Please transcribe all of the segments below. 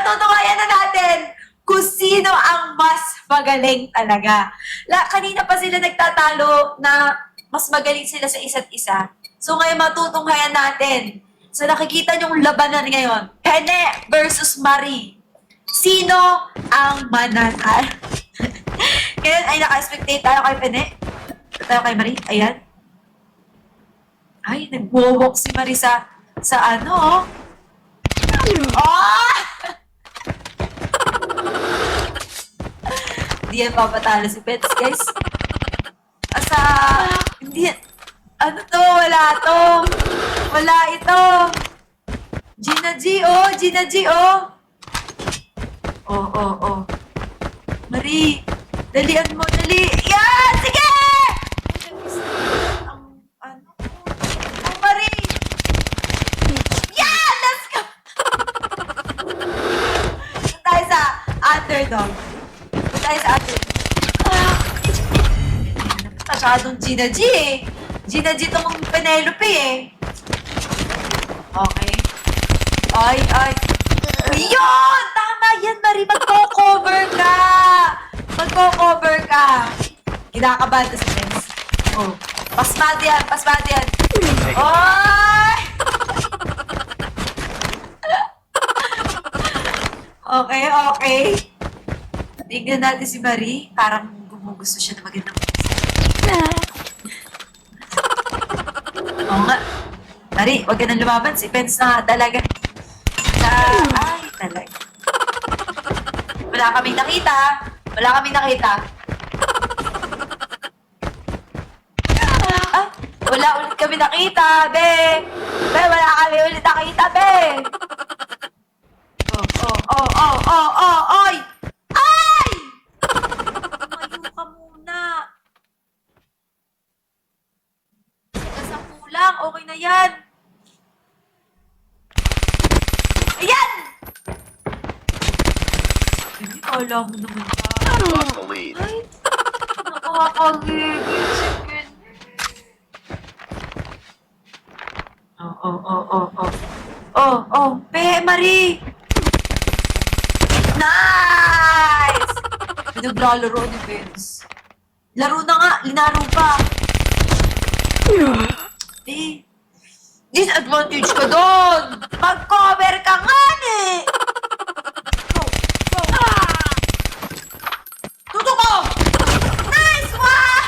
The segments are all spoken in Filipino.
matutunghayan na natin kung sino ang mas magaling talaga. Kanina pa sila nagtatalo na mas magaling sila sa isa't isa. So ngayon matutunghayan natin. So nakikita niyong labanan ngayon. Pene versus Marie. Sino ang mananalo? Ngayon ay naka-expectate tayo kay Pene. Tayo kay Marie. Ayan. Ay, nag-walk si Marie sa ano. Oh! Hindi yan papatalo si Pets, guys. Hindi yan. Ano to? Wala to. Wala ito. Gina G, oh. Gina G, oh. Oh. Marie, dalian mo, dali. Yan! Sige! Marie! Yan! Let's go! Doon tayo sa underdog. Masyadong Gina G eh. Gina G itong Penelope eh. Okay. Ay. Yun! Tama yan, Marie. Magko-cover ka. Kinakabahan ka sa fence. Oh. Pasmado yan. Oy! Okay. Tignan natin si Marie. Parang gumugusto siya na magandang Oo nga. Marie, huwag ka nang lumaban. Si Pence na talaga. Ay, talaga. Wala kaming nakita. Wala ulit kami nakita, be. Wala kami ulit nakita, be. Oy! Ay! Tumayo ka muna. Sa kulang, okay na yan. Ayan! Hindi ko alam mo naman ka. Lost the lead. Ay, nakakagigil si Ken. Pe, Marie! Nice! Pinaglalaro ni Vince. Laro na nga, linaro pa. Disadvantage ka doon! Mag-cover ka nga eh! Go! Tutok mo! Nice one!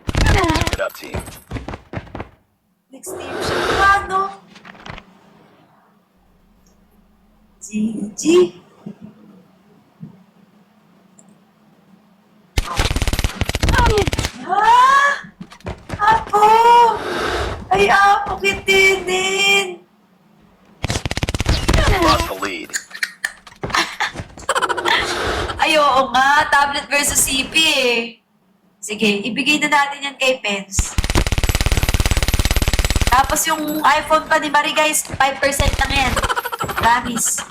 Keep it up, team. Next team siya. Paano? GG. Apo! Ay, apo kitinin! Lost the lead. Ay, oo nga. Tablet versus CP eh. Sige, ibigay na natin yan kay Pence. Tapos yung iPhone pa ni Marie, guys, 5% lang yan. Promise.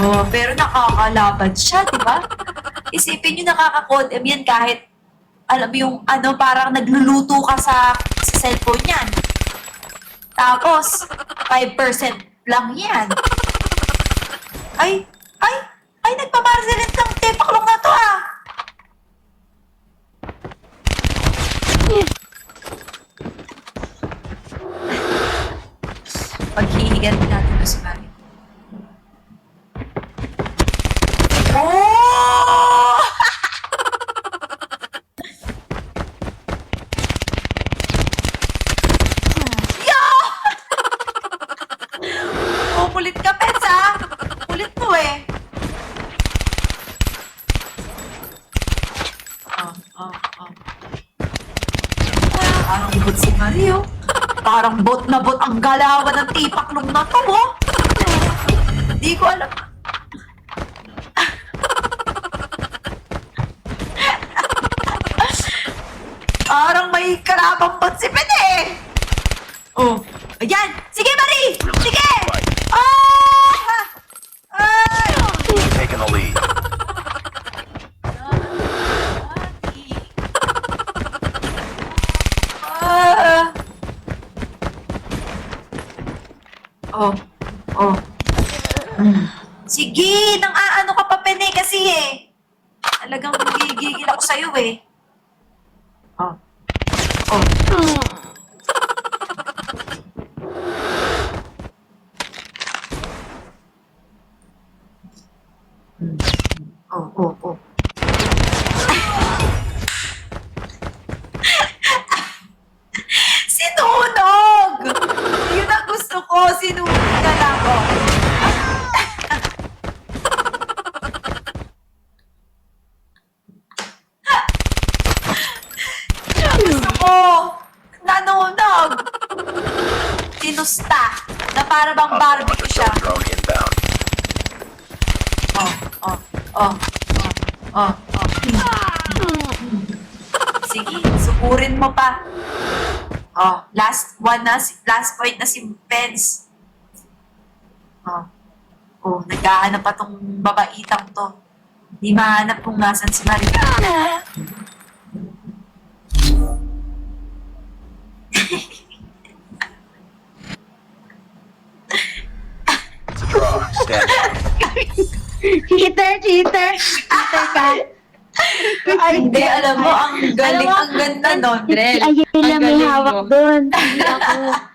Oh, pero nakakalaban siya, di ba? Isipin nyo nakaka-code M yan kahit, alam mo yung parang nagluluto ka sa cellphone yan. Tapos, 5% lang yan. Ay, nagpamarzilit ng tepaklong na to ah. Paghihigan natin ito si Marie. Oh! Yo! Oh, kulit ka, Pets, ah. Kulit mo, eh. Parang bot si Marie, oh. Parang bot na bot ang galawan ng tipaklong na to, oh. Hindi ko alam. Parang may karabang bot si Pene, eh. Oh, ayan. Sige, Marie! Sige! Taking the lead. Oh. Oh. Sige, nang aano ka pa, Pene, kasi eh. Talagang gigigil ako sa'yo eh. Oh. Oh. Oh, oh, oh. Sinunog! Yun ang gusto ko. Sinunog ka lang ako. Gusto ko. Nanunog. Tinusta. Na para bang barbecue siya. Drone inbound. Oh, oh, oh, oh, oh, oh. Sige, sukurin mo pa. Oh, last point na si Pence. Oh, oh, naghahanap pa tong babaitang to. Di mahanap kung nasan si Maria. It's a draw. Stand down. Cheater ka. Ay, hindi, alam mo, ang galing, ang ganda nun. Si Ayela may hawak doon. Hindi ako.